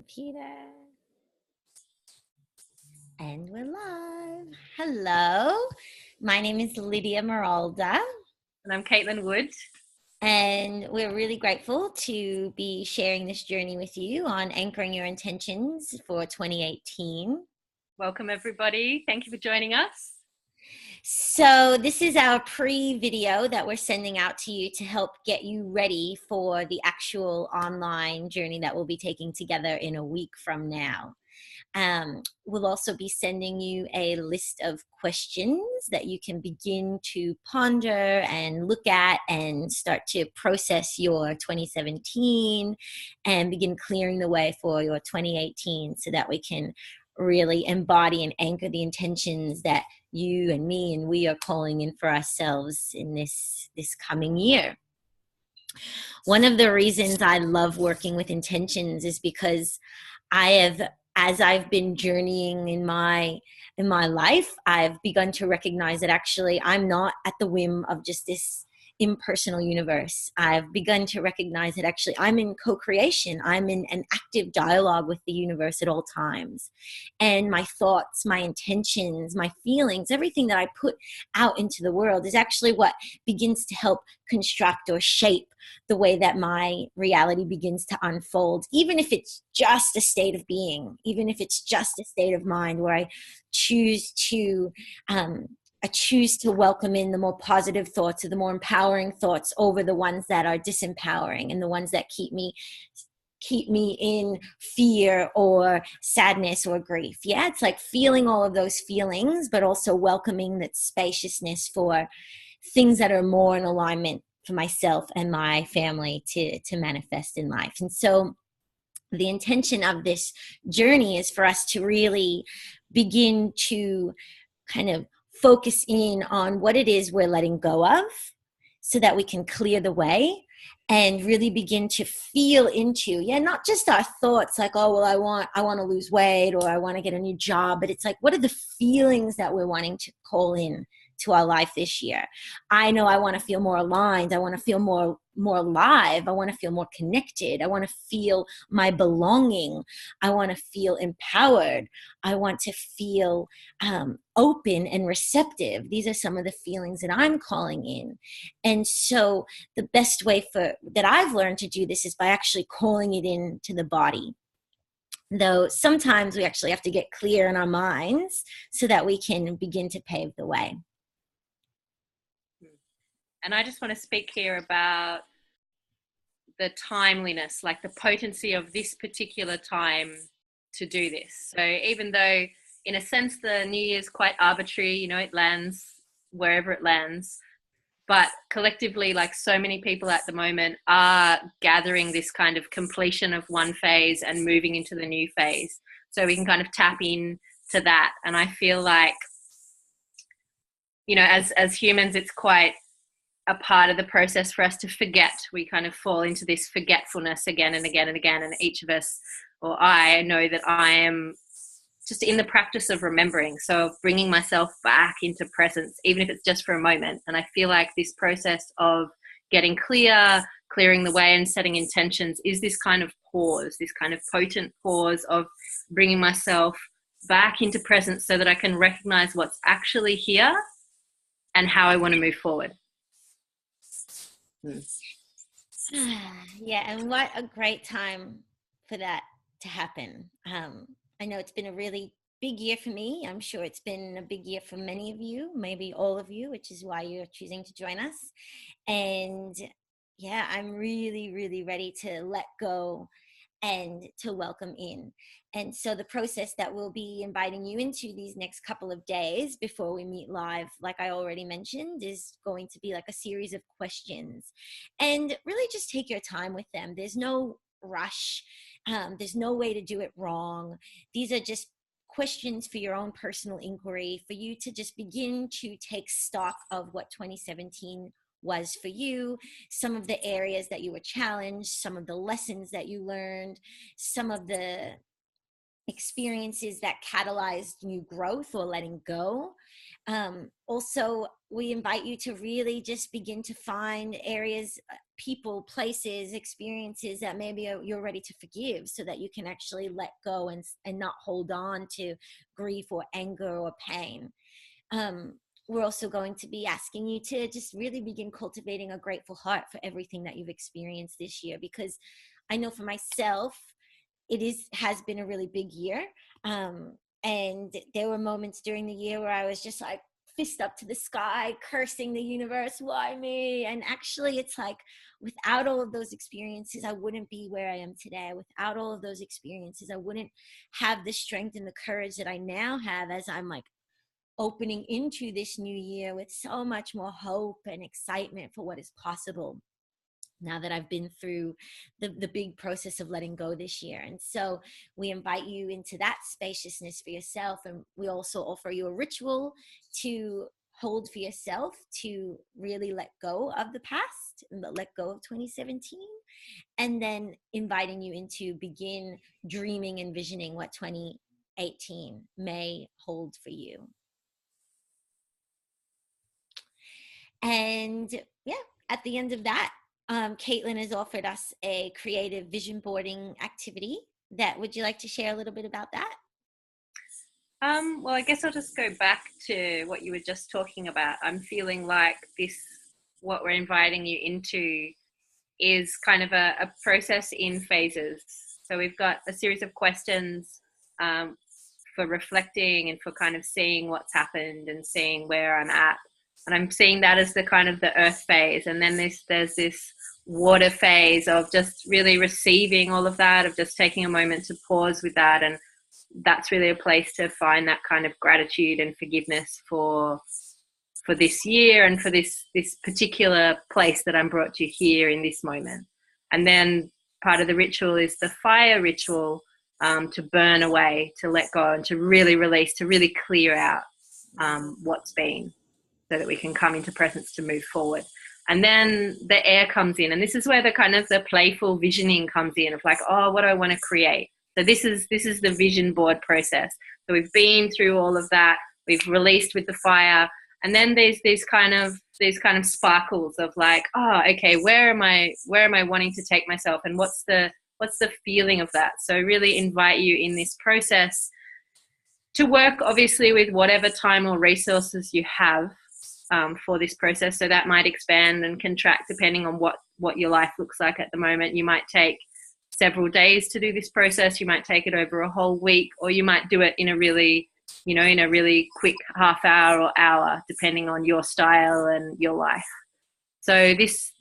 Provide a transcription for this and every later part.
computer. And we're live. Hello, my name is Lydia Meralda. And I'm Caitlin Wood. And we're really grateful to be sharing this journey with you on anchoring your intentions for 2018. Welcome, everybody. Thank you for joining us. So this is our pre-video that we're sending out to you to help get you ready for the actual online journey that we'll be taking together in a week from now. We'll also be sending you a list of questions that you can begin to ponder and look at and start to process your 2017 and begin clearing the way for your 2018 so that we can really embody and anchor the intentions that you and me and we are calling in for ourselves in this coming year. One of the reasons I love working with intentions is because as I've been journeying in my life, I've begun to recognize that actually I'm not at the whim of just this impersonal universe. I've begun to recognize that actually I'm in co-creation. I'm in an active dialogue with the universe at all times. And my thoughts, my intentions, my feelings, everything that I put out into the world is actually what begins to help construct or shape the way that my reality begins to unfold, even if it's just a state of being, even if it's just a state of mind where I choose to welcome in the more positive thoughts or the more empowering thoughts over the ones that are disempowering and the ones that keep me in fear or sadness or grief. Yeah, it's like feeling all of those feelings, but also welcoming that spaciousness for things that are more in alignment for myself and my family to manifest in life. And so the intention of this journey is for us to really begin to kind of focus in on what it is we're letting go of so that we can clear the way and really begin to feel into, not just our thoughts like, oh, well, I want to lose weight or I want to get a new job, but it's like, what are the feelings that we're wanting to call in to our life this year? I know I want to feel more aligned. I want to feel more alive. I want to feel more connected. I want to feel my belonging. I want to feel empowered. I want to feel open and receptive. These are some of the feelings that I'm calling in. And so the best way that I've learned to do this is by actually calling it into the body. Though sometimes we actually have to get clear in our minds so that we can begin to pave the way. And I just want to speak here about the timeliness, like the potency of this particular time to do this. So even though in a sense the New Year's quite arbitrary, it lands wherever it lands, but collectively, like so many people at the moment are gathering this kind of completion of one phase and moving into the new phase. So we can kind of tap in to that. And I feel like, as humans, it's quite a part of the process for us to forget. We kind of fall into this forgetfulness again and again and again. And each of us, or I know that I am just in the practice of remembering. So bringing myself back into presence, even if it's just for a moment. And I feel like this process of getting clear, clearing the way and setting intentions is this kind of pause, this kind of potent pause of bringing myself back into presence so that I can recognize what's actually here and how I want to move forward. Yeah, and what a great time for that to happen. I know it's been a really big year for me. I'm sure it's been a big year for many of you, maybe all of you, which is why you're choosing to join us. And yeah, I'm really, really ready to let go and to welcome in. And so the process that we'll be inviting you into these next couple of days before we meet live, like I already mentioned, is going to be like a series of questions. And really just take your time with them. There's no rush. There's no way to do it wrong. These are just questions for your own personal inquiry, for you to just begin to take stock of what 2017 was for you, some of the areas that you were challenged, some of the lessons that you learned, some of the experiences that catalyzed new growth or letting go. Also, we invite you to really just begin to find areas people, places, experiences that maybe you're ready to forgive, so that you can actually let go and not hold on to grief or anger or pain. We're also going to be asking you to just really begin cultivating a grateful heart for everything that you've experienced this year, because I know for myself, has been a really big year. And there were moments during the year where I was just like fist up to the sky, cursing the universe, why me? And actually it's like, without all of those experiences, I wouldn't be where I am today. Without all of those experiences, I wouldn't have the strength and the courage that I now have, as I'm like opening into this new year with so much more hope and excitement for what is possible, now that I've been through the big process of letting go this year. And so we invite you into that spaciousness for yourself. And we also offer you a ritual to hold for yourself, to really let go of the past and let go of 2017. And then inviting you into begin dreaming and visioning what 2018 may hold for you. And yeah, at the end of that, Caitlin has offered us a creative vision boarding activity. Would you like to share a little bit about that? Well, I guess I'll just go back to what you were just talking about. I'm feeling like what we're inviting you into is kind of a process in phases. So we've got a series of questions for reflecting and for kind of seeing what's happened and seeing where I'm at. And I'm seeing that as the kind of the earth phase. And then there's this water phase of just really receiving all of that, of just taking a moment to pause with that. And that's really a place to find that kind of gratitude and forgiveness for this year and for this particular place that I'm brought to here in this moment. And then part of the ritual is the fire ritual, to burn away, to let go, and to really release, to really clear out what's been, so that we can come into presence to move forward. And then the air comes in, and this is where the kind of the playful visioning comes in, of like, oh, what do I want to create? So this is the vision board process. So we've been through all of that. We've released with the fire, and then there's these kind of sparkles of like, oh, okay, where am I wanting to take myself, and what's the feeling of that? So really invite you in this process to work, obviously, with whatever time or resources you have for this process. So that might expand and contract depending on what your life looks like at the moment. You might take several days to do this process. You might take it over a whole week, or you might do it in a really quick half hour or hour, depending on your style and your life. So this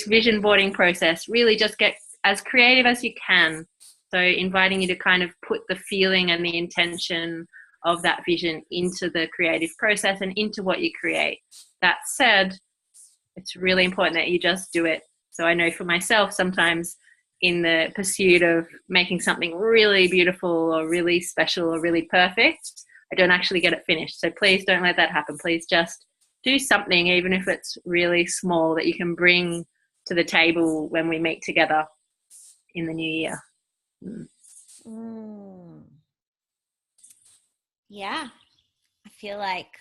vision boarding process, really just get as creative as you can. So inviting you to kind of put the feeling and the intention of that vision into the creative process and into what you create. That said, it's really important that you just do it. So I know for myself, sometimes in the pursuit of making something really beautiful or really special or really perfect, I don't actually get it finished. So please don't let that happen. Please just do something, even if it's really small, that you can bring to the table when we meet together in the new year. Yeah, I feel like,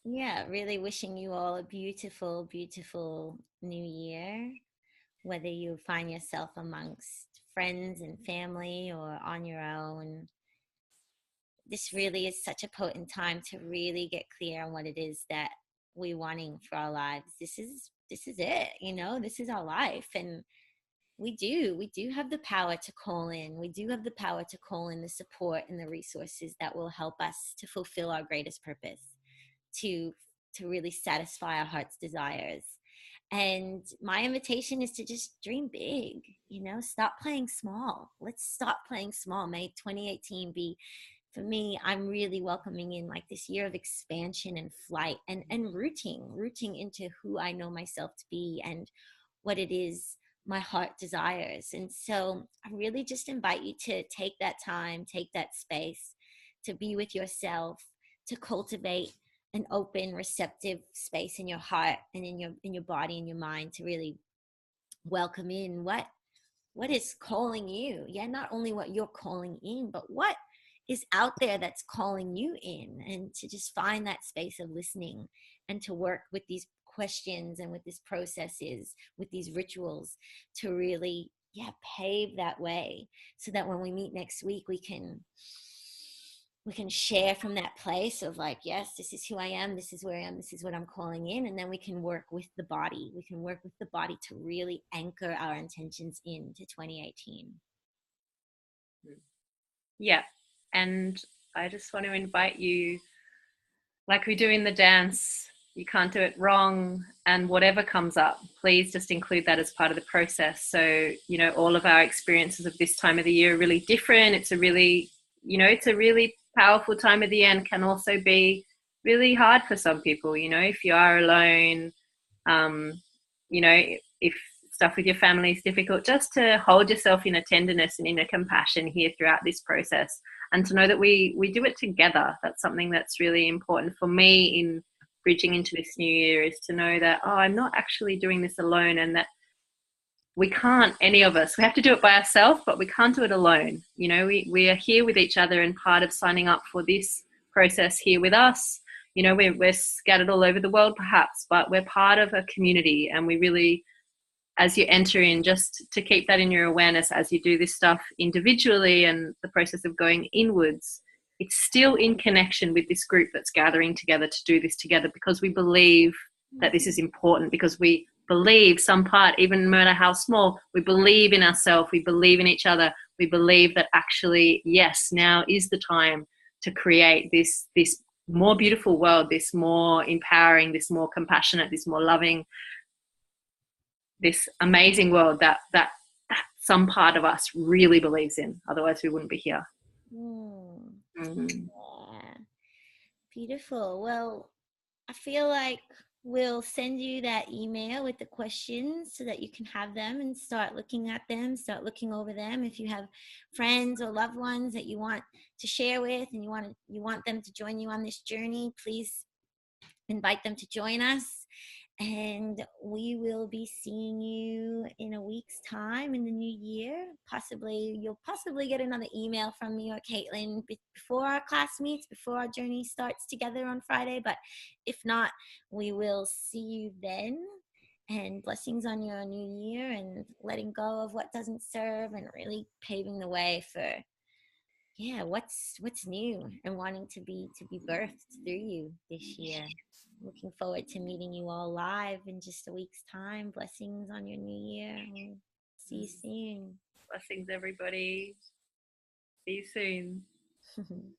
really wishing you all a beautiful, beautiful new year, whether you find yourself amongst friends and family or on your own. This really is such a potent time to really get clear on what it is that we're wanting for our lives. This is it, this is our life. And we do have the power to call in. We do have the power to call in the support and the resources that will help us to fulfill our greatest purpose, to really satisfy our heart's desires. And my invitation is to just dream big, stop playing small. Let's stop playing small. May 2018 be, for me, I'm really welcoming in like this year of expansion and flight and rooting into who I know myself to be and what it is my heart desires. And so I really just invite you to take that time, take that space to be with yourself, to cultivate an open, receptive space in your heart and in your body and your mind, to really welcome in what is calling you. Yeah, not only what you're calling in, but what is out there that's calling you in, and to just find that space of listening and to work with these questions and with this processes, with these rituals, to really, yeah, pave that way, so that when we meet next week, we can share from that place of like, yes, this is who I am, this is where I am, this is what I'm calling in. And then we can work with the body. We can work with the body to really anchor our intentions into 2018. Yeah. And I just want to invite you, like we do in the dance, you can't do it wrong. And whatever comes up, please just include that as part of the process. So, you know, all of our experiences of this time of the year are really different. It's a really, you know, it's a really powerful time of the year, and can also be really hard for some people. You know, if you are alone, you know, if stuff with your family is difficult, just to hold yourself in a tenderness and in a compassion here throughout this process, and to know that we do it together. That's something that's really important for me in bridging into this new year, is to know that, oh, I'm not actually doing this alone, and that we can't, any of us, we have to do it by ourselves, but we can't do it alone. You know, we are here with each other, and part of signing up for this process here with us, you know, we're scattered all over the world perhaps, but we're part of a community. And we really, as you enter in, just to keep that in your awareness as you do this stuff individually and the process of going inwards, it's still in connection with this group that's gathering together to do this together, because we believe that this is important, because we believe some part, even no matter how small, we believe in ourselves, we believe in each other, we believe that actually, yes, now is the time to create this more beautiful world, this more empowering, this more compassionate, this more loving, this amazing world that some part of us really believes in. Otherwise we wouldn't be here. Yeah. Beautiful. Well, I feel like we'll send you that email with the questions so that you can have them and start looking at them, start looking over them. If you have friends or loved ones that you want to share with, and you want them to join you on this journey, please invite them to join us. And we will be seeing you in a week's time in the new year. You'll possibly get another email from me or Caitlin before our class meets, before our journey starts together on Friday. But if not, we will see you then. And blessings on your new year, and letting go of what doesn't serve, and really paving the way for, yeah, what's new and wanting to be birthed through you this year. Looking forward to meeting you all live in just a week's time. Blessings on your new year. We'll see you soon. Blessings, everybody. See you soon.